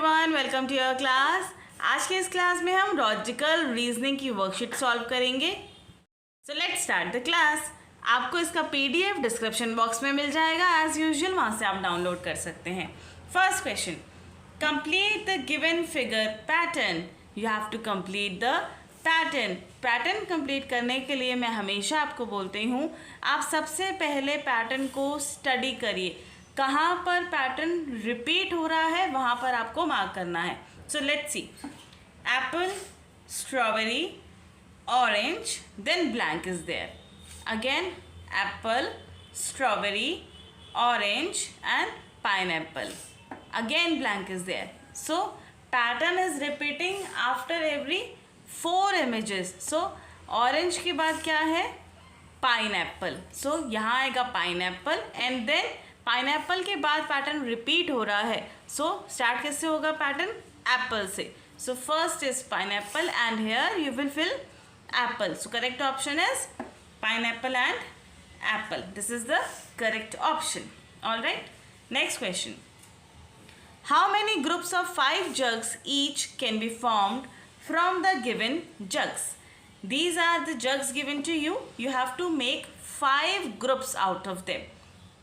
Everyone, welcome to your class. आज के इस क्लास में हम लॉजिकल रीजनिंग की वर्कशीट सॉल्व करेंगे। So let's start the class. आपको इसका पीडीएफ डिस्क्रिप्शन बॉक्स में मिल जाएगा एज यूजुअल, वहाँ से आप डाउनलोड कर सकते हैं। First question, complete the given figure pattern. You have to complete the pattern. Pattern complete करने के लिए मैं हमेशा आपको बोलती हूँ, आप सबसे पहले पैटर्न को स्टडी करिए। कहाँ पर पैटर्न रिपीट हो रहा है वहाँ पर आपको मार्क करना है। So let's see, apple, strawberry, orange, then blank is there. Again apple, strawberry, orange and pineapple. Again blank is there. So pattern is repeating after every 4 images. So orange के बाद क्या है? पाइनएप्पल. So यहाँ आएगा pineapple and then pineapple के बाद pattern repeat हो रहा है. So स्टार्ट कैसे होगा पैटर्न? एप्पल से. So first is pineapple and here you will fill apple. So correct option is pineapple and apple. This is the correct option. Alright. Next question. How many groups of 5 jugs each can be formed from the given jugs? These are the jugs given to you. You have to make 5 groups out of them.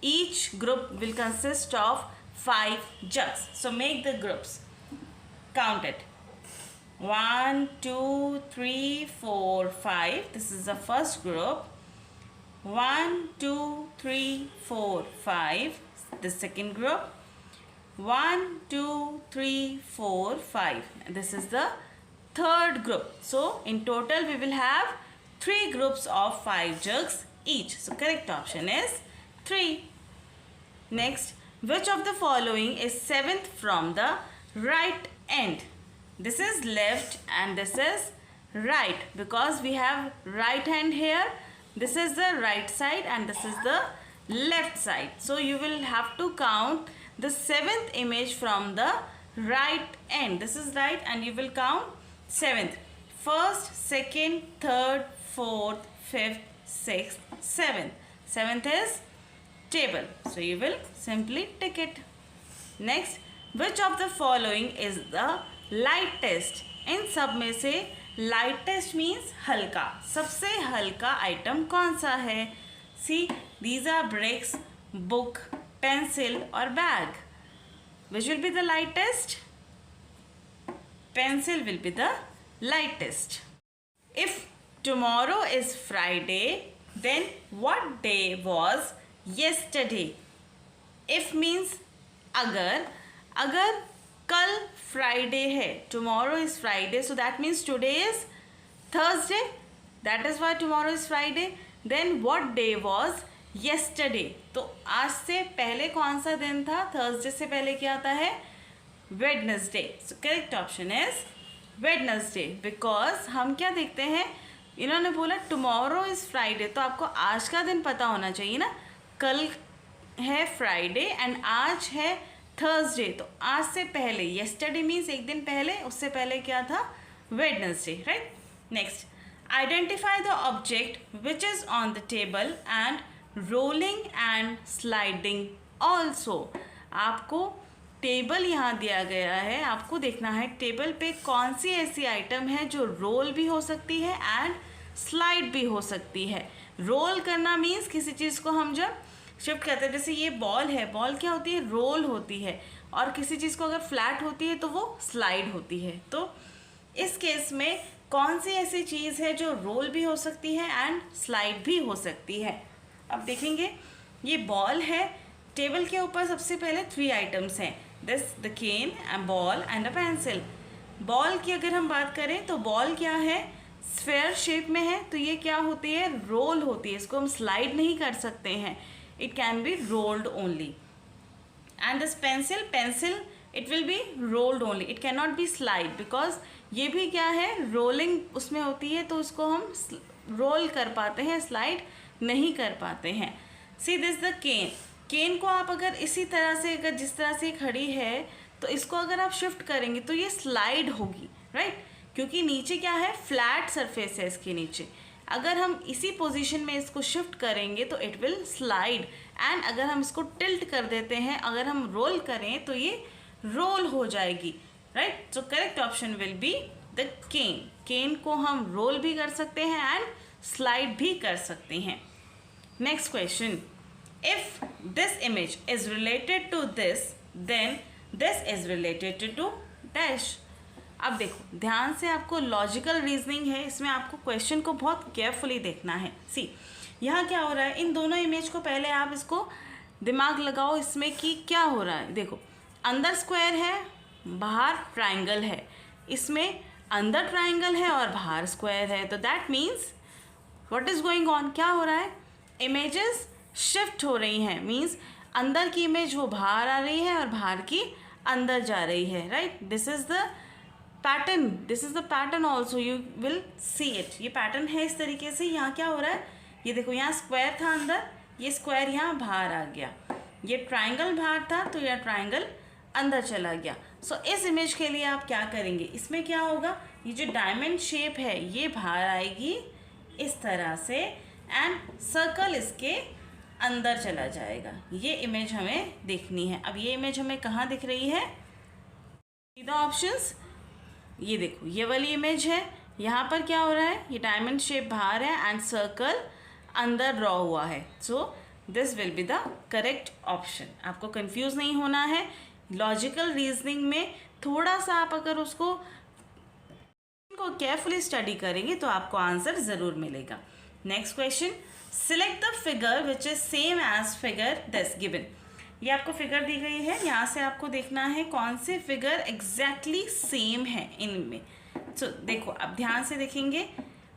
Each group will consist of 5 jugs. So make the groups. Count it. 1, 2, 3, 4, 5. This is the first group. 1, 2, 3, 4, 5. The second group. 1, 2, 3, 4, 5. This is the third group. So in total we will have 3 groups of 5 jugs each. So correct option is 3. Next, which of the following is 7th from the right end? This is left and this is right, because we have right hand here. This is the right side and this is the left side. So you will have to count the 7th image from the right end. This is right and you will count 7th. First, second, third, fourth, fifth, sixth, 7th. 7th is table. So you will simply tick it. Next, which of the following is the lightest? इन सब में से lightest means हल्का. सबसे हल्का item कौन सा है? See, these are bricks, book, pencil or bag. Which will be the lightest? Pencil will be the lightest. If tomorrow is Friday, then what day was yesterday? If means अगर कल Friday है, tomorrow is Friday, so that means today is Thursday. That is why tomorrow is Friday. Then what day was yesterday? तो आज से पहले कौन सा दिन था? थर्सडे से पहले क्या आता है? Wednesday. So correct option is Wednesday, because हम क्या देखते हैं, इन्होंने बोला टुमारो इज फ्राइडे, तो आपको आज का दिन पता होना चाहिए ना. कल है फ्राइडे एंड आज है थर्सडे, तो आज से पहले येस्टरडे मीन्स एक दिन पहले, उससे पहले क्या था? Wednesday, right. Next, identify the object which is on the table and rolling and sliding also. आपको टेबल यहाँ दिया गया है, आपको देखना है टेबल पे कौन सी ऐसी आइटम है जो रोल भी हो सकती है एंड स्लाइड भी हो सकती है. रोल करना मीन्स किसी चीज़ को हम जब शिफ्ट करते हैं, जैसे ये बॉल है, बॉल क्या होती है? रोल होती है. और किसी चीज़ को अगर फ्लैट होती है तो वो स्लाइड होती है. तो इस केस में कौन सी ऐसी चीज़ है जो रोल भी हो सकती है एंड स्लाइड भी हो सकती है? अब देखेंगे, ये बॉल है, टेबल के ऊपर सबसे पहले 3 आइटम्स हैं, this the can, a ball and a pencil. Ball की अगर हम बात करें तो बॉल क्या है? स्फेयर शेप में है, तो ये क्या होती है? रोल होती है. इसको हम स्लाइड नहीं कर सकते हैं, it can be rolled only. And this pencil it will be rolled only, it can not be slide, because ये भी क्या है? रोलिंग उसमें होती है, तो उसको हम रोल कर पाते हैं, स्लाइड नहीं कर पाते हैं. See this the can. Can को आप अगर इसी तरह से, अगर जिस तरह से खड़ी है, तो इसको अगर आप शिफ्ट करेंगे तो ये स्लाइड होगी, राइट. क्योंकि नीचे क्या है? फ्लैट सरफेस है इसके नीचे. अगर हम इसी पोजीशन में इसको शिफ्ट करेंगे तो इट विल स्लाइड. एंड अगर हम इसको टिल्ट कर देते हैं, अगर हम रोल करें तो ये रोल हो जाएगी. Right. So correct option will be the can. Can को हम रोल भी कर सकते हैं एंड स्लाइड भी कर सकते हैं। Next question, if this image is related to this then this is related to dash. अब देखो ध्यान से, आपको लॉजिकल रीजनिंग है, इसमें आपको क्वेश्चन को बहुत केयरफुली देखना है। सी यहाँ क्या हो रहा है, इन दोनों इमेज को पहले आप इसको दिमाग लगाओ इसमें कि क्या हो रहा है। देखो अंदर स्क्वायर है, बाहर ट्राइंगल है, इसमें अंदर ट्राइंगल है और बाहर स्क्वायर है, तो that means what is going on, क्या हो रहा है, इमेजेस शिफ्ट हो रही हैं। मीन्स अंदर की इमेज वो बाहर आ रही है और बाहर की अंदर जा रही है, right. This is the pattern, this is the pattern also, you will see it. ये पैटर्न है इस तरीके से। यहाँ क्या हो रहा है, ये देखो यहाँ स्क्वायर था अंदर, ये स्क्वायर यहाँ बाहर आ गया, ये ट्राइंगल बाहर था तो यह ट्राइंगल अंदर चला गया। सो इस इमेज के लिए आप क्या करेंगे, इसमें क्या होगा, ये जो डायमंड शेप है ये बाहर आएगी इस तरह से एंड सर्कल इसके अंदर चला जाएगा। ये इमेज हमें देखनी है। अब ये इमेज हमें कहाँ दिख रही है, सीधा ऑप्शंस, ये देखो ये वाली इमेज है। यहाँ पर क्या हो रहा है, ये डायमंड शेप बाहर है एंड सर्कल अंदर ड्रॉ हुआ है। So this will be the correct option. आपको कंफ्यूज नहीं होना है। लॉजिकल रीजनिंग में थोड़ा सा आप अगर उसको केयरफुली स्टडी करेंगे तो आपको आंसर ज़रूर मिलेगा। Next question, select the figure which is same as figure this given. ये आपको फिगर दी गई है, यहाँ से आपको देखना है कौन से फिगर एग्जैक्टली सेम है इनमें। सो देखो अब ध्यान से देखेंगे,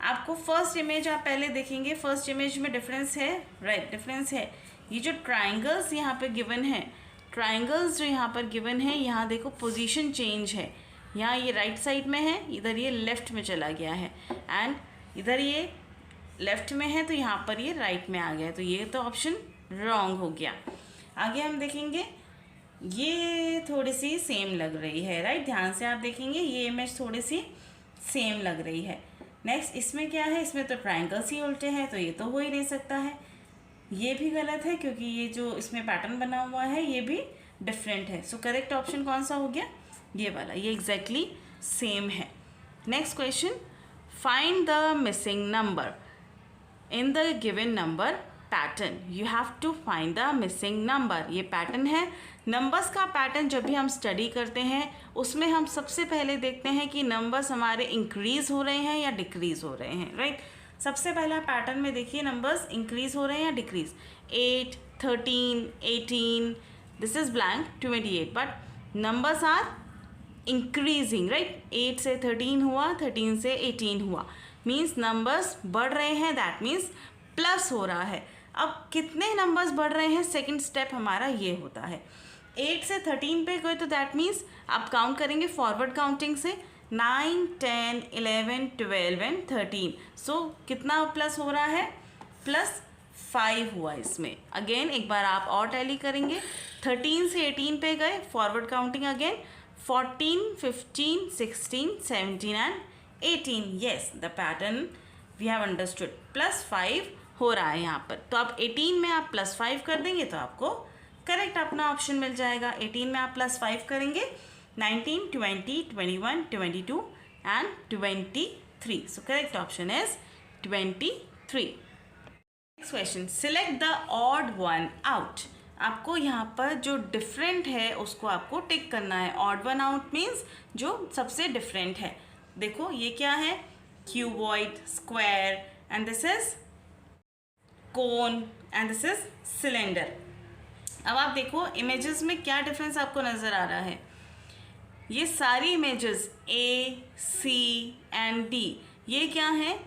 आपको फर्स्ट इमेज आप पहले देखेंगे, फर्स्ट इमेज में डिफरेंस है, राइट, डिफरेंस है। ये जो ट्राइंगल्स यहाँ पे गिवन है, ट्राइंगल्स जो यहाँ पर गिवन है, यहाँ देखो पोजीशन चेंज है। यहाँ ये राइट साइड में है, इधर ये लेफ्ट में चला गया है एंड इधर ये लेफ्ट में है तो यहाँ पर ये राइट में आ गया है, तो ये तो ऑप्शन रॉन्ग हो गया। आगे हम देखेंगे, ये थोड़ी सी सेम लग रही है, राइट, ध्यान से आप देखेंगे ये इमेज थोड़ी सी सेम लग रही है। नेक्स्ट इसमें क्या है, इसमें तो ट्राइंगल्स ही उल्टे हैं तो ये तो हो ही नहीं सकता है। ये भी गलत है क्योंकि ये जो इसमें पैटर्न बना हुआ है ये भी डिफरेंट है। सो करेक्ट ऑप्शन कौन सा हो गया, ये वाला, ये एग्जैक्टली सेम है। Next question, find the missing number in the given number pattern. You have to find the missing number. ये पैटर्न है, नंबर्स का पैटर्न जब भी हम स्टडी करते हैं उसमें हम सबसे पहले देखते हैं कि नंबर्स हमारे इंक्रीज हो रहे हैं या डिक्रीज हो रहे हैं, राइट। सबसे पहला पैटर्न में देखिए नंबर्स इंक्रीज हो रहे हैं या decrease. 8, 13, 18, this is blank 28, but numbers are increasing, right. 8 से 13 हुआ, 13 से 18 हुआ, मीन्स नंबर्स बढ़ रहे हैं, दैट मीन्स प्लस हो रहा है। अब कितने नंबर्स बढ़ रहे हैं, सेकंड स्टेप हमारा ये होता है। 8 से 13 पे गए तो दैट मीन्स आप काउंट करेंगे फॉरवर्ड काउंटिंग से 9, 10, 11, 12 एंड 13। सो कितना प्लस हो रहा है, +5 हुआ इसमें। अगेन एक बार आप और टैली करेंगे, 13 से 18 पे गए, forward counting again 14, 15, 16, 17 and 18। Yes, the pattern we have understood, +5 हो रहा है यहाँ पर। तो आप 18 में आप +5 कर देंगे तो आपको करेक्ट अपना ऑप्शन मिल जाएगा। 18 में आप +5 करेंगे, 19, 20, 21, 22 and 23। So correct option is 23। Next question, select the odd one out. आपको यहाँ पर जो डिफरेंट है उसको आपको टिक करना है। ऑड वन आउट मीन्स जो सबसे डिफरेंट है। देखो ये क्या है, cuboid, square and this is cone and this is cylinder. अब आप देखो इमेजेस में क्या डिफरेंस आपको नज़र आ रहा है। ये सारी images A, C and D ये क्या हैं,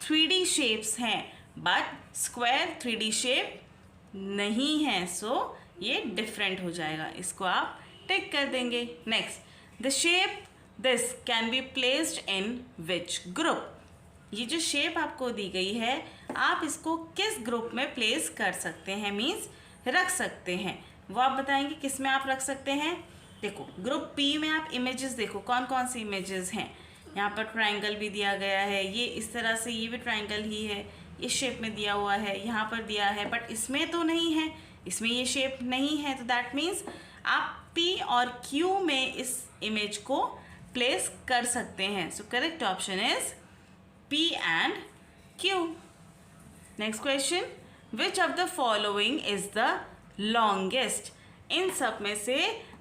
3D शेप्स हैं, बट स्क्वायर 3D शेप नहीं है। सो ये डिफरेंट हो जाएगा, इसको आप टिक कर देंगे। Next, the shape this can be placed in which group. ये जो शेप आपको दी गई है आप इसको किस ग्रुप में प्लेस कर सकते हैं, मीन्स रख सकते हैं, वो आप बताएंगे किस में आप रख सकते हैं। देखो ग्रुप P में आप इमेजेस देखो कौन कौन सी इमेजेस हैं। यहाँ पर ट्राइंगल भी दिया गया है, ये इस तरह से ये भी ट्राइंगल ही है, इस शेप में दिया हुआ है, यहाँ पर दिया है, बट इसमें तो नहीं है, इसमें ये शेप नहीं है। तो दैट मीन्स आप P और Q में इस इमेज को प्लेस कर सकते हैं. So correct option is P and Q. Next question, which of the following is the longest? इन सब में से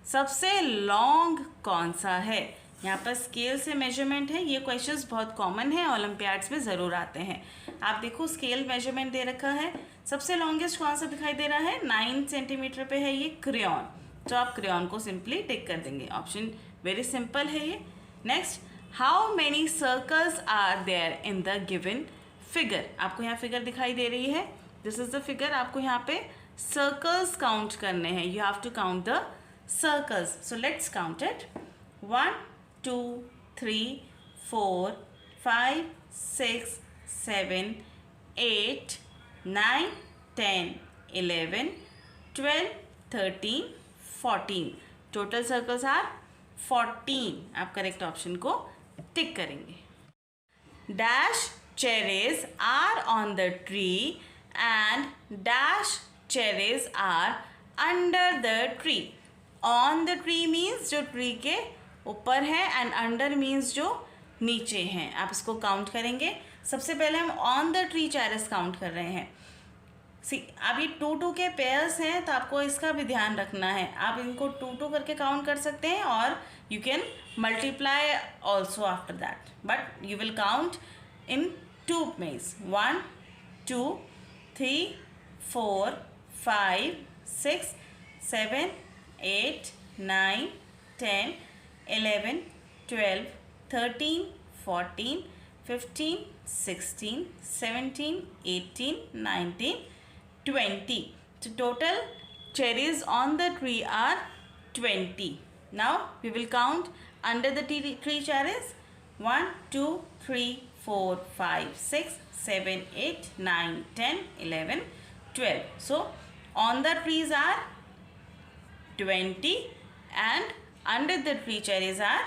सबसे लॉन्ग कौन सा है? यहाँ पर स्केल से मेजरमेंट है. ये क्वेश्चंस बहुत कॉमन है, ओलंपियाड्स में ज़रूर आते हैं. आप देखो स्केल मेजरमेंट दे रखा है. सबसे लॉन्गेस्ट कौन सा दिखाई दे रहा है? 9 सेंटीमीटर पे है ये क्रेयॉन. तो आप क्रेयॉन को सिंपली टिक कर देंगे. ऑप्शन वेरी सिंपल है ये. Next, how many circles are there in the given figure? आपको यहाँ फिगर दिखाई दे रही है. This is the figure. आपको यहाँ पे सर्कल्स काउंट करने हैं. You have to count the circles. So let's count it. 1 2 3 4 5 6 7 8 9 10 11 12 13 14. Total circles are 14. आप करेक्ट ऑप्शन को टिक करेंगे. Dash cherries are on the tree and dash cherries are under the tree. On the tree means जो tree के ऊपर है and under means जो नीचे हैं. आप इसको काउंट करेंगे. सबसे पहले हम on the tree cherries count कर रहे हैं. अब ये 2-2 के पेयर्स हैं तो आपको इसका भी ध्यान रखना है. आप इनको 2-2 करके काउंट कर सकते हैं और you can multiply also after that, but you will count in 2 ways. 1 2 3 4 5 6 7 8 9 10 11 12 13 14 15 16 17 18 19 20. So total cherries on the tree are 20. Now we will count under the tree cherries. 1 2 3 4 5 6 7 8 9 10 11 12. So on the trees are 20 and under the tree cherries are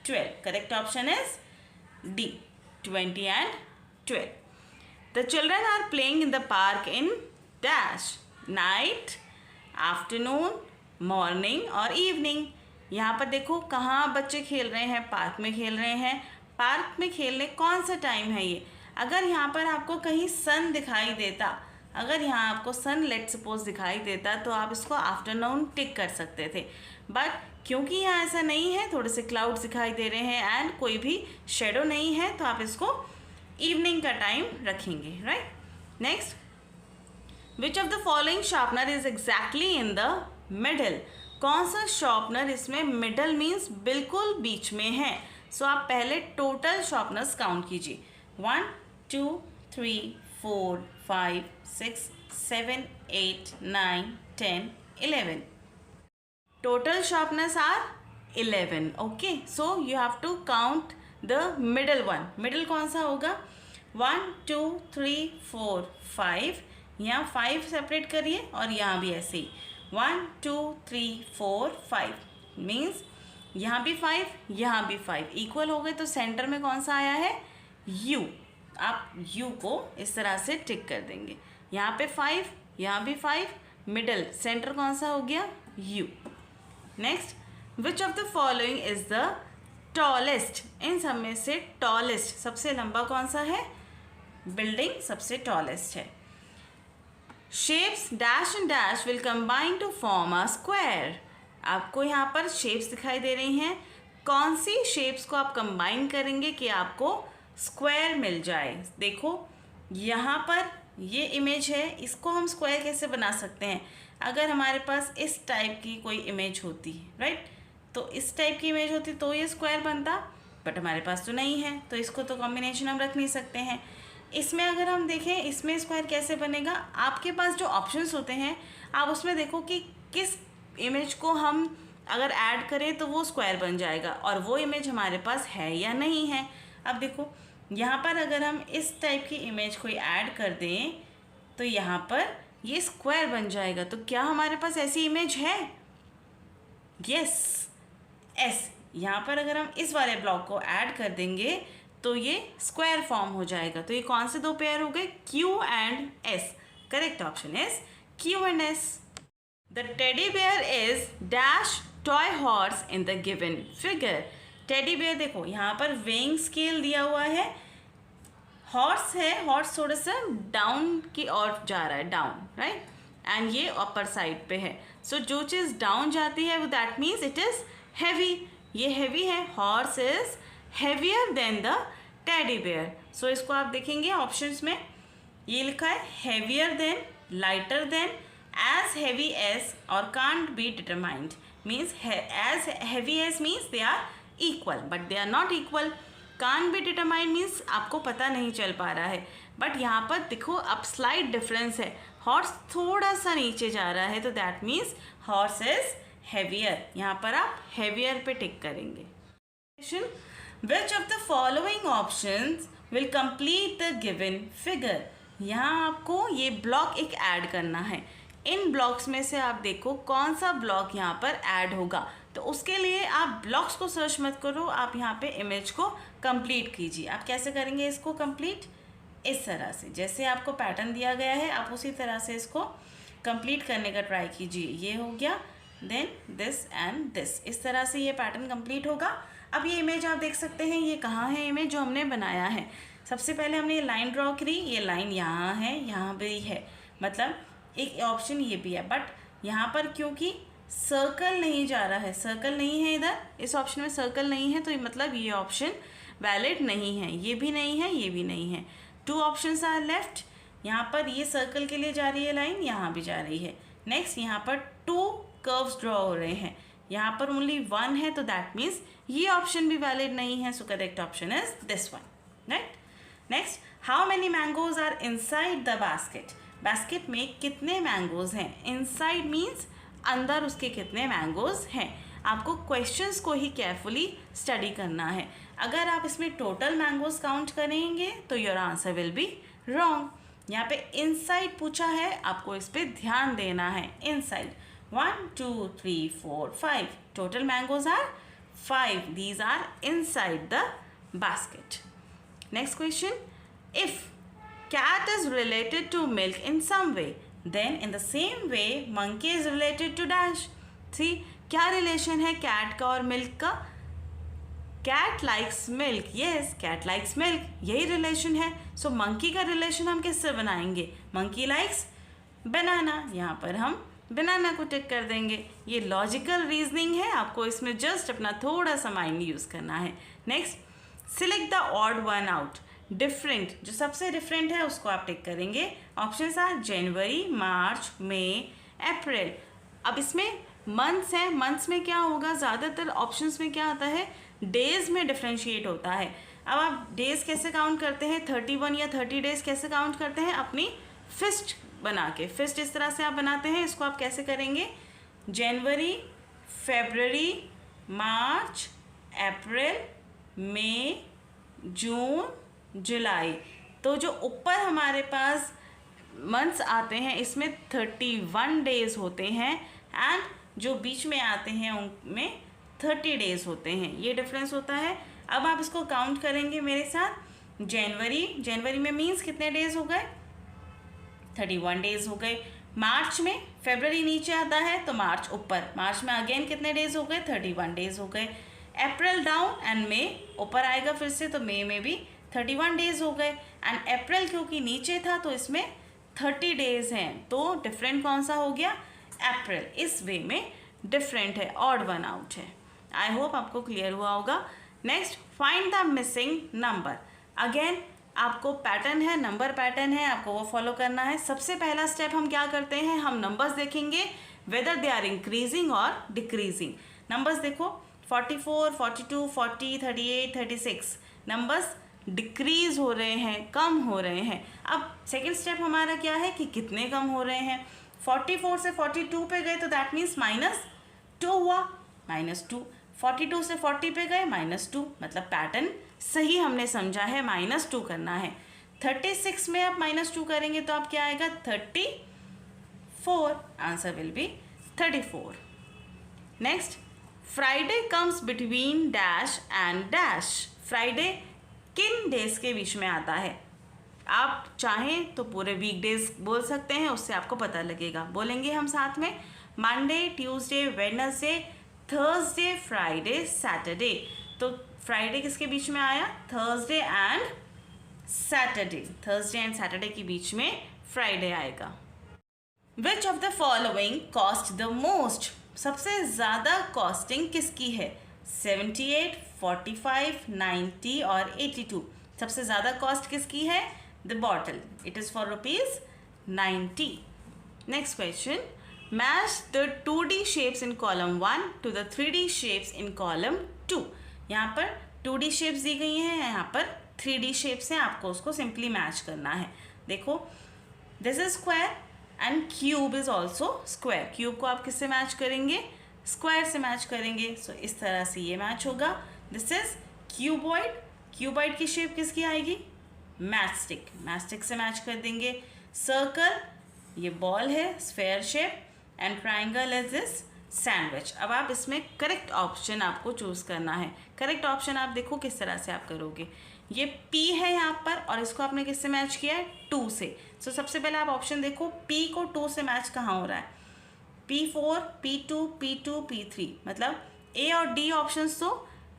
12. Correct option is D, 20 and 12. The children are playing in the park in dash night, afternoon, morning और evening. यहाँ पर देखो कहाँ बच्चे खेल रहे हैं. Park में खेल रहे हैं. पार्क में खेलने कौन सा टाइम है ये? अगर यहाँ पर आपको कहीं सन दिखाई देता, अगर यहाँ आपको सन लेट सपोज दिखाई देता तो आप इसको आफ्टरनून टिक कर सकते थे. बट क्योंकि यहाँ ऐसा नहीं है, थोड़े से क्लाउड्स दिखाई दे रहे हैं एंड कोई भी शेडो नहीं है, तो आप इसको इवनिंग का टाइम रखेंगे. Right. Next, which of the following sharpener is exactly in the middle? कौन सा शार्पनर इसमें मिडल मीन्स बिल्कुल बीच में है? सो आप पहले टोटल शार्पनर्स काउंट कीजिए. 1 2 3 4 5 6 7 8 9 10 11. Total sharpness are 11. Okay, so you have to count the middle one. Middle कौन सा होगा? 1 2 3 4 5. यहाँ 5 सेपरेट करिए और यहाँ भी ऐसे ही 1 2 3 4 5 मीन्स यहाँ भी 5, यहाँ भी 5 इक्वल हो गए. तो सेंटर में कौन सा आया है? U. आप U को इस तरह से टिक कर देंगे. यहाँ पे 5, यहाँ भी 5, मिडल सेंटर कौन सा हो गया? U. Next, which of the following is the tallest? इन सब में से टॉलेस्ट सबसे लंबा कौन सा है? बिल्डिंग सबसे टॉलेस्ट है. Shapes dash and dash will combine to form a square. आपको यहाँ पर शेप्स दिखाई दे रही हैं. कौन सी शेप्स को आप कंबाइन करेंगे कि आपको स्क्वायर मिल जाए? देखो यहाँ पर ये इमेज है, इसको हम स्क्वायर कैसे बना सकते हैं? अगर हमारे पास इस टाइप की कोई इमेज होती, राइट, तो इस टाइप की इमेज होती तो ये स्क्वायर बनता, बट हमारे पास तो नहीं है, तो इसको तो कॉम्बिनेशन हम रख नहीं सकते हैं. इसमें अगर हम देखें इसमें स्क्वायर कैसे बनेगा, आपके पास जो ऑप्शंस होते हैं आप उसमें देखो कि किस इमेज को हम अगर ऐड करें तो वो स्क्वायर बन जाएगा और वो इमेज हमारे पास है या नहीं है. अब देखो यहाँ पर अगर हम इस टाइप की इमेज कोई ऐड कर दें तो यहाँ पर ये स्क्वायर बन जाएगा. तो क्या हमारे पास ऐसी इमेज है? Yes, S. यहाँ पर अगर हम इस वाले ब्लॉक को ऐड कर देंगे तो ये स्क्वायर फॉर्म हो जाएगा. तो ये कौन से दो पेयर हो गए? Q and S. Correct option is Q and S. The teddy bear is dash toy horse in the given figure. Teddy bear देखो यहाँ पर वेइंग स्केल दिया हुआ है, हॉर्स है, हॉर्स थोड़ा सा डाउन की ओर जा रहा है, डाउन, राइट, एंड ये अपर साइड पे है। सो जो चीज़ डाउन जाती है वो that means it is heavy, ये हैवी है, horse is heavier than the teddy bear. So इसको आप देखेंगे ऑप्शंस में ये लिखा है heavier than, lighter than, as heavy as और can't be determined. Means as heavy as means they are equal but they are not equal. Can't be determined means आपको पता नहीं चल पा रहा है, बट यहाँ पर देखो अब स्लाइट डिफरेंस है, हॉर्स थोड़ा सा नीचे जा रहा है, तो that means horse is heavier. यहाँ पर आप हैवियर पे टिक करेंगे। Which of the following options will complete the given figure? यहाँ आपको ये ब्लॉक एक ऐड करना है, इन ब्लॉक्स में से आप देखो कौन सा ब्लॉक यहाँ पर ऐड होगा। तो उसके लिए आप ब्लॉक्स को सर्च मत करो, आप यहाँ पे इमेज को कंप्लीट कीजिए। आप कैसे करेंगे इसको कंप्लीट? इस तरह से, जैसे आपको पैटर्न दिया गया है आप उसी तरह से इसको कंप्लीट करने का ट्राई कीजिए। ये हो गया, देन दिस एंड दिस, इस तरह से ये पैटर्न कंप्लीट होगा। अब ये इमेज आप देख सकते हैं, ये कहाँ है इमेज जो हमने बनाया है। सबसे पहले हमने ये लाइन ड्रॉ करी, ये लाइन यहाँ है, यहाँ भी है, मतलब एक ऑप्शन ये भी है, बट यहाँ पर क्योंकि सर्कल नहीं जा रहा है, सर्कल नहीं है इधर, इस ऑप्शन में सर्कल नहीं है, तो मतलब ये ऑप्शन वैलिड नहीं है, ये भी नहीं है, ये भी नहीं है। 2 ऑप्शंस आर लेफ्ट। यहाँ पर ये सर्कल के लिए जा रही है लाइन, यहाँ भी जा रही है। नेक्स्ट यहाँ पर 2 कर्व्स ड्रॉ हो रहे हैं, यहाँ पर ओनली 1 है, तो दैट मीन्स ये ऑप्शन भी वैलिड नहीं है। So correct option is this one, right. Next, how many mangoes are inside the basket? Basket में कितने मैंगोज हैं? इनसाइड मीन्स अंदर उसके कितने मैंगोज हैं। आपको क्वेश्चंस को ही केयरफुली स्टडी करना है। अगर आप इसमें टोटल मैंगोज काउंट करेंगे तो your answer will be wrong. यहाँ पे इनसाइड पूछा है, आपको इस पर ध्यान देना है। Inside 1 2 3 4 5 total mangoes are 5, these are inside the basket. Next question, if cat is related to milk in some way, then in the same way monkey is related to dash. See, क्या relation है cat का और milk का? Cat likes milk, yes cat likes milk, यही relation है। So monkey का relation हम किससे बनाएंगे? मंकी लाइक्स बनाना, यहाँ पर हम बनाना को टिक कर देंगे। ये लॉजिकल रीजनिंग है, आपको इसमें जस्ट अपना थोड़ा सा माइंड यूज़ करना है। Next, select the odd one out. Different, जो सबसे डिफरेंट है उसको आप टिक करेंगे। ऑप्शंस आर जनवरी, मार्च, मई, अप्रैल। अब इसमें मंथ्स हैं, मंथ्स में क्या होगा, ज़्यादातर ऑप्शंस में क्या आता है, डेज में डिफ्रेंशिएट होता है। अब आप डेज कैसे काउंट करते हैं, 31 या 30 डेज कैसे काउंट करते हैं? अपनी फिस्ट बना के, फिस्ट इस तरह से आप बनाते हैं। इसको आप कैसे करेंगे? जनवरी, फरवरी, मार्च, अप्रैल, मई, जून, जुलाई। तो जो ऊपर हमारे पास मंथ्स आते हैं इसमें 31 डेज होते हैं, एंड जो बीच में आते हैं उनमें 30 डेज होते हैं। ये डिफरेंस होता है। अब आप इसको काउंट करेंगे मेरे साथ। जनवरी में मीन्स कितने डेज हो गए? 31 डेज हो गए। मार्च में, फरवरी नीचे आता है तो मार्च ऊपर, मार्च में अगेन कितने डेज हो गए? 31 डेज हो गए। अप्रैल डाउन एंड मई ऊपर आएगा फिर से, तो मई में भी 31 डेज हो गए। एंड अप्रैल क्योंकि नीचे था तो इसमें 30 डेज हैं, तो डिफरेंट कौन सा हो गया? अप्रैल। इस वे में डिफरेंट है, ऑड वन आउट है। आई होप आपको क्लियर हुआ होगा। Next, find the missing number. Again आपको पैटर्न है, नंबर पैटर्न है, आपको वो फॉलो करना है। सबसे पहला स्टेप हम क्या करते हैं, हम नंबर्स देखेंगे वेदर दे आर इंक्रीजिंग और डिक्रीजिंग। नंबर्स देखो 44, 42, 40, 38, 36 नंबर्स डिक्रीज हो रहे हैं, कम हो रहे हैं। अब सेकेंड स्टेप हमारा क्या है कि कितने कम हो रहे हैं। 44 से 42 पे गए तो दैट मीन्स -2 हुआ, -2। 42 से 40 पे गए -2, मतलब पैटर्न सही हमने समझा है, -2 करना है। 36 में आप -2 करेंगे तो आप क्या आएगा? 34। Answer will be 34। Next, Friday comes between dash and dash. Friday किन डेज के बीच में आता है? आप चाहें तो पूरे वीकडेज बोल सकते हैं, उससे आपको पता लगेगा। बोलेंगे हम साथ में, Monday, Tuesday, Wednesday, Thursday, Friday, Saturday. तो फ्राइडे किसके बीच में आया? Thursday and Saturday. Thursday and Saturday के बीच में फ्राइडे आएगा। विच of the following cost the most? सबसे ज़्यादा कॉस्टिंग किसकी है? 78, 45, 90 और 82। सबसे ज़्यादा कॉस्ट किसकी है? The bottle. It is for ₹90। Next question, match the 2D shapes in column 1 to the 3D shapes in column 2। यहाँ पर 2D शेप्स दी गई हैं, यहाँ पर 3D शेप्स हैं, आपको उसको सिंपली मैच करना है। देखो, this is square and cube is also square. Cube को आप किससे मैच करेंगे? स्क्वायर से मैच करेंगे। सो इस तरह से ये मैच होगा। This is cuboid. क्यूबॉइड की शेप किसकी आएगी? मैचस्टिक। मैचस्टिक से मैच कर देंगे। सर्कल, ये बॉल है, sphere shape, and triangle is this sandwich. अब आप इसमें करेक्ट ऑप्शन आपको चूज करना है। करेक्ट ऑप्शन आप देखो किस तरह से आप करोगे। ये P है यहाँ पर और इसको आपने किससे मैच किया है? 2 से। सो सबसे पहले आप ऑप्शन देखो, P को 2 से मैच कहाँ हो रहा है? P4, P2, P2, P3। मतलब A और D ऑप्शंस तो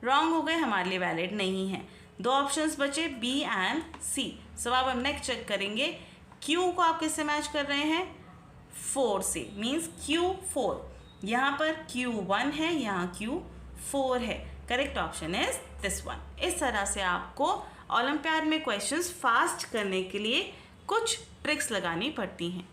रॉन्ग हो गए, हमारे लिए वैलिड नहीं है। 2 ऑप्शंस बचे B एंड C। सो अब नेक्स्ट चेक करेंगे, Q को आप किससे मैच कर रहे हैं? 4 से, मीन्स Q4। यहाँ पर Q1 है, यहाँ Q4 है। Correct option is this one. इस तरह से आपको ओलंपियाड में क्वेश्चंस फास्ट करने के लिए कुछ ट्रिक्स लगानी पड़ती हैं।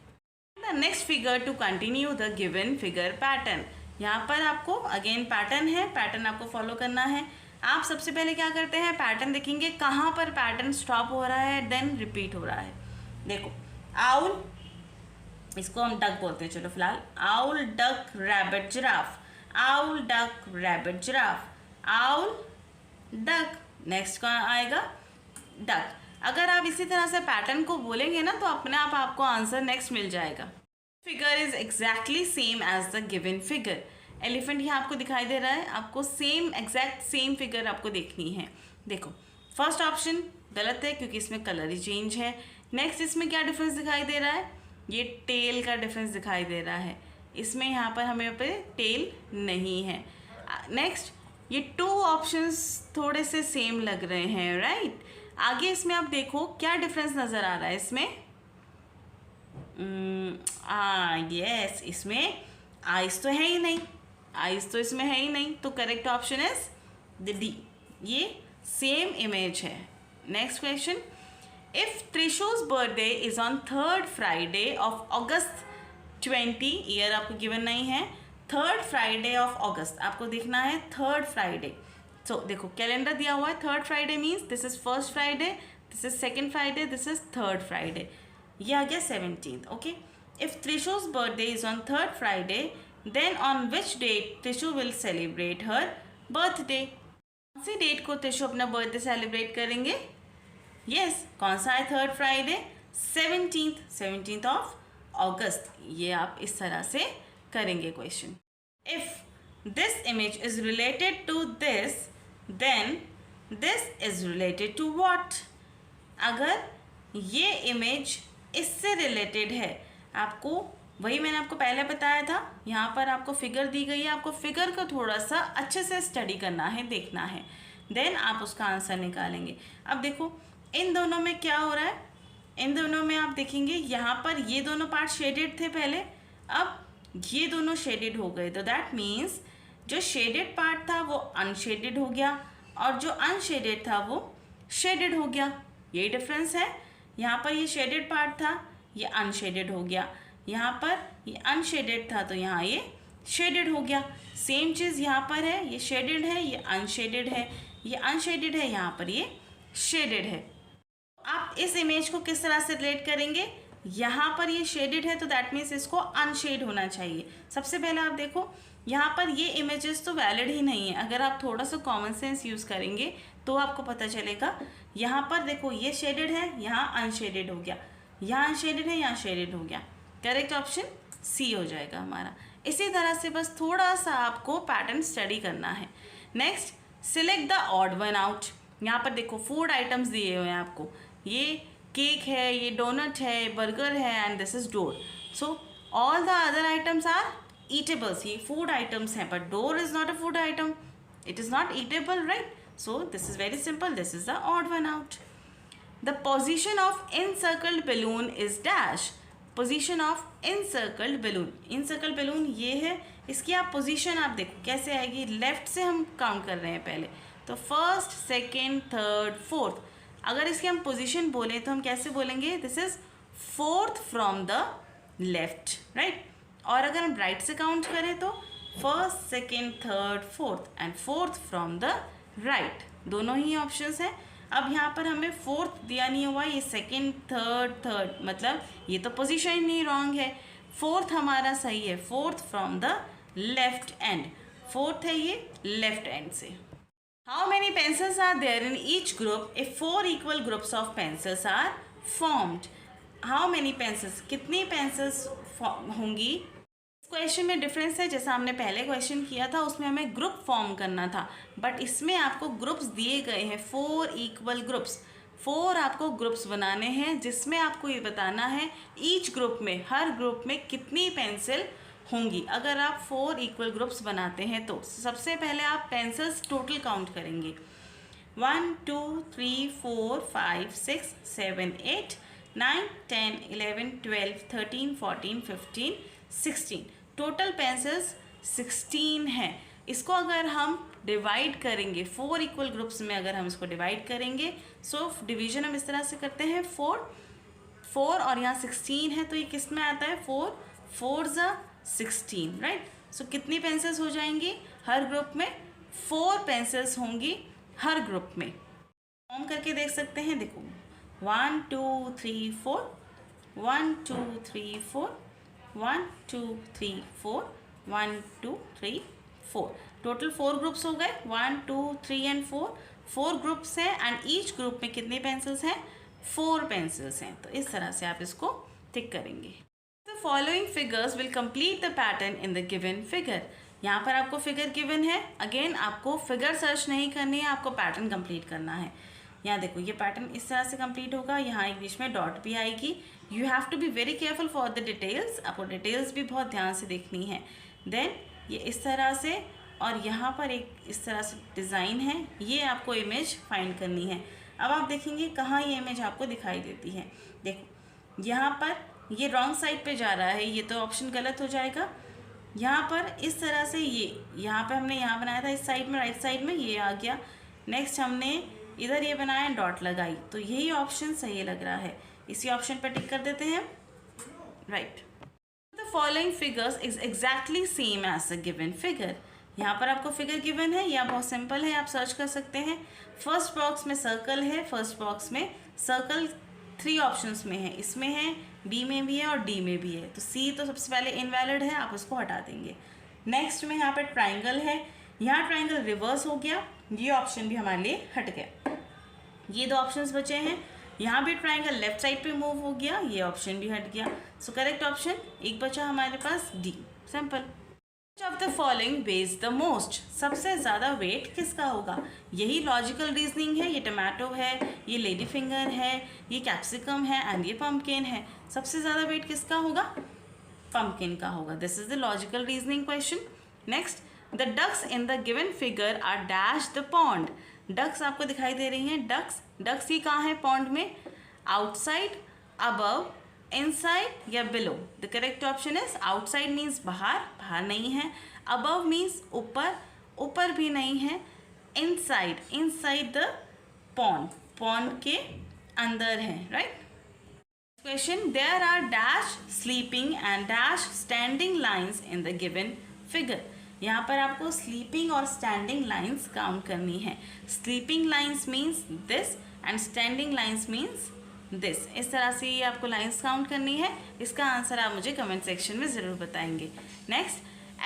The next figure to continue the given figure pattern. यहाँ पर आपको अगेन पैटर्न है, पैटर्न आपको फॉलो करना है। आप सबसे पहले क्या करते हैं? पैटर्न देखेंगे कहाँ पर पैटर्न स्टॉप हो रहा है, देन रिपीट हो रहा है। देखो, आउल, इसको हम डक बोलते हैं, चलो फिलहाल। Owl, duck, rabbit, giraffe. Owl, duck, rabbit, giraffe. Owl, duck. Next कौन आएगा? डक। अगर आप इसी तरह से पैटर्न को बोलेंगे ना तो अपने आप आपको आंसर नेक्स्ट मिल जाएगा। Figure is exactly same as the given figure. Elephant यहाँ आपको दिखाई दे रहा है, आपको सेम एग्जैक्ट सेम फिगर आपको देखनी है। देखो, फर्स्ट ऑप्शन गलत है क्योंकि इसमें कलर ही चेंज है। नेक्स्ट, इसमें क्या डिफरेंस दिखाई दे रहा है? ये टेल का डिफरेंस दिखाई दे रहा है। इसमें यहाँ पर हमें पे टेल नहीं है। नेक्स्ट, ये 2 ऑप्शंस थोड़े से सेम लग रहे हैं, राइट? आगे इसमें आप देखो क्या डिफरेंस नज़र आ रहा है इसमें। यस, इसमें आइज तो है ही नहीं, आइज तो इसमें है ही नहीं, तो correct option is the D. ये सेम इमेज है। नेक्स्ट क्वेश्चन, इफ त्रिशु's birthday is on 3rd Friday of August 20, year आपको गिवन नहीं है, 3rd फ्राइडे ऑफ अगस्त आपको देखना है, 3rd फ्राइडे। सो देखो कैलेंडर दिया हुआ है, 3rd Friday means this is 1st Friday, this is 2nd Friday, this is 3rd Friday. ये आ गया 17th। ओके, इफ त्रिशु's birthday is on 3rd Friday, then on which date Trishu will celebrate her birthday. कौन सी date को त्रिशु अपना birthday celebrate करेंगे? Yes, कौन सा है 3rd फ्राइडे? 17th ऑफ अगस्त। ये आप इस तरह से करेंगे question. If this image is related to this, then this is related to what? अगर ये इमेज इससे रिलेटेड है, आपको वही मैंने आपको पहले बताया था, यहाँ पर आपको फिगर दी गई है, आपको फिगर को थोड़ा सा अच्छे से स्टडी करना है, देखना है, देन आप उसका आंसर निकालेंगे। अब देखो इन दोनों में क्या हो रहा है, इन दोनों में आप देखेंगे यहाँ पर ये दोनों पार्ट शेडेड थे पहले, अब ये दोनों शेडेड हो गए, तो दैट मीन्स जो शेडेड पार्ट था वो अनशेडेड हो गया और जो अनशेडेड था वो शेडेड हो गया। यही डिफरेंस है, यहाँ पर ये शेडेड पार्ट था, ये अनशेडेड हो गया, यहाँ पर ये अनशेडेड था तो यहाँ ये शेडेड हो गया। सेम चीज़ यहाँ पर है, ये शेडेड है, ये अनशेडेड है, ये अनशेडेड है, यहाँ पर ये शेडेड है। आप इस इमेज को किस तरह से रिलेट करेंगे? यहाँ पर ये शेडेड है तो दैट मीन्स इसको अनशेड होना चाहिए। सबसे पहले आप देखो यहाँ पर ये इमेजेस तो वैलिड ही नहीं है, अगर आप थोड़ा सा कॉमन सेंस यूज़ करेंगे तो आपको पता चलेगा। यहाँ पर देखो ये शेडेड है, यहाँ अनशेडेड हो गया, यहाँ अनशेडेड है, यहाँ शेडेड हो गया। करेक्ट ऑप्शन सी हो जाएगा हमारा। इसी तरह से बस थोड़ा सा आपको पैटर्न स्टडी करना है। Next, select the odd one out. यहाँ पर देखो फूड आइटम्स दिए हुए हैं आपको, ये केक है, ये डोनट है, बर्गर है and this is door. So all the other items are eatables, ये food items हैं, but door is not a food item. It is not eatable, right? So this is very simple. This is the odd one out. The position of encircled balloon is dash. Position of encircled balloon. Encircled balloon ये है, इसकी आप position आप देखो कैसे आएगी. Left से हम काउंट कर रहे हैं पहले, तो फर्स्ट, सेकेंड, थर्ड, फोर्थ. अगर इसकी हम पोजीशन बोलें तो हम कैसे बोलेंगे? This is fourth from the left, right. और अगर हम राइट से काउंट करें तो first, second, third, fourth and fourth from the right. दोनों ही ऑप्शंस हैं. अब यहाँ पर हमें फोर्थ दिया नहीं हुआ, ये सेकेंड, थर्ड, मतलब ये तो पोजीशन ही नहीं रॉन्ग है. फोर्थ हमारा सही है, fourth from the left end. Fourth है ये लेफ्ट एंड से. How many pencils are there in each group if 4 equal groups of pencils are formed. How many pencils, कितनी पेंसिल्स होंगी. क्वेश्चन में डिफरेंस है, जैसा हमने पहले क्वेश्चन किया था उसमें हमें ग्रुप फॉर्म करना था, बट इसमें आपको ग्रुप्स दिए गए हैं 4 इक्वल ग्रुप्स. 4 आपको ग्रुप्स बनाने हैं, जिसमें आपको ये बताना है ईच ग्रुप में, हर ग्रुप में कितनी पेंसिल होंगी. अगर आप 4 इक्वल ग्रुप्स बनाते हैं तो सबसे पहले आप पेंसिल्स टोटल काउंट करेंगे. 1 2 3 4 5 6 7 8 9 10 11 12 13 14 15 16. टोटल पेंसिल्स 16 हैं. इसको अगर हम डिवाइड करेंगे 4 इक्वल ग्रुप्स में, अगर हम इसको डिवाइड करेंगे, सो डिवीजन हम इस तरह से करते हैं 4 और यहाँ 16 है, तो ये किस में आता है 4 4 ज़ा 16, राइट. सो कितनी पेंसिल्स हो जाएंगी हर ग्रुप में? 4 पेंसिल्स होंगी हर ग्रुप में. फॉर्म करके देख सकते हैं, देखो 1 2 3 4 1 2 3 4 1 2 3 4 1 2 3 4. टोटल 4 ग्रुप्स हो गए. 1 2 3 एंड 4 ग्रुप्स हैं एंड ईच ग्रुप में कितनी पेंसिल्स हैं? 4 पेंसिल्स हैं. तो इस तरह से आप इसको टिक करेंगे. The following figures will complete the pattern in the given figure. यहाँ पर आपको फिगर गिवन है. अगेन आपको फिगर सर्च नहीं करनी है, आपको पैटर्न कंप्लीट करना है. यहाँ देखो ये पैटर्न इस तरह से कंप्लीट होगा. यहाँ एक बीच में डॉट भी आएगी. You have to be very careful for the details. आपको डिटेल्स भी बहुत ध्यान से देखनी है. देन ये इस तरह से, और यहाँ पर एक इस तरह से डिज़ाइन है. ये आपको इमेज फाइंड करनी है. अब आप देखेंगे कहाँ ये इमेज आपको दिखाई देती है. देखो यहाँ पर ये रॉन्ग साइड पे जा रहा है, ये तो ऑप्शन गलत हो जाएगा. यहाँ पर इस तरह से ये यहाँ पे हमने यहाँ बनाया था, इस साइड में राइट साइड में ये आ गया. नेक्स्ट हमने इधर ये बनाया, डॉट लगाई, तो यही ऑप्शन सही लग रहा है. इसी ऑप्शन पर टिक कर देते हैं, right. The following figures is exactly same as the given figure. यहाँ पर आपको फिगर गिवन है, या बहुत सिंपल है, आप सर्च कर सकते हैं. फर्स्ट बॉक्स में सर्कल है. फर्स्ट बॉक्स में सर्कल 3 ऑप्शंस में है. इसमें है, बी में भी है और डी में भी है. तो सी तो सबसे पहले इनवैलिड है, आप उसको हटा देंगे. नेक्स्ट में यहाँ पर ट्राइंगल है. यहाँ ट्राइंगल रिवर्स हो गया, ये ऑप्शन भी हमारे लिए हट गया. ये 2 ऑप्शंस बचे हैं. यहाँ भी ट्राइंगल लेफ्ट साइड पे मूव हो गया, ये ऑप्शन भी हट गया. सो करेक्ट ऑप्शन एक बचा हमारे पास, D. Simple. Of the following weighs the most. सबसे ज़्यादा वेट किसका होगा? यही लॉजिकल रीजनिंग है. ये टमाटो है, ये लेडी फिंगर है, ये कैप्सिकम है एंड ये पम्पकिन है. सबसे ज़्यादा वेट किसका होगा? पम्पकिन का होगा. This is the logical reasoning question. Next, the ducks in the given figure are dash the pond. Ducks आपको दिखाई दे रही हैं. डक्स ही कहाँ है पॉन्ड में? आउटसाइड, अबव, इनसाइड या below. The correct option is outside means बाहर, बाहर नहीं है. अबव मीन्स ऊपर, ऊपर भी नहीं है. Inside, inside the pond, pond के अंदर है, right. Question, there are dash sleeping and dash standing lines in the given figure. यहाँ पर आपको स्लीपिंग और स्टैंडिंग लाइन्स काउंट करनी है. Sleeping lines means this and standing lines means this. इस तरह से ये आपको लाइन्स काउंट करनी है. इसका आंसर आप मुझे कमेंट सेक्शन में ज़रूर बताएंगे. Next,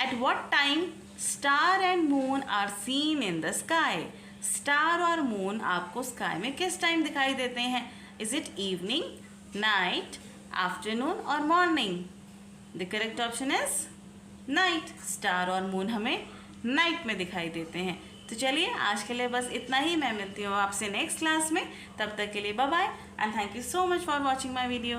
at what time star and moon are seen in the sky. Star और मून आपको स्काई में किस टाइम दिखाई देते हैं? Is it evening, night, afternoon और morning? The correct option is night. Star और मून हमें नाइट में दिखाई देते हैं. तो चलिए आज के लिए बस इतना ही. मैं मिलती हूँ आपसे नेक्स्ट क्लास में. तब तक के लिए bye bye and thank you so much for watching my video.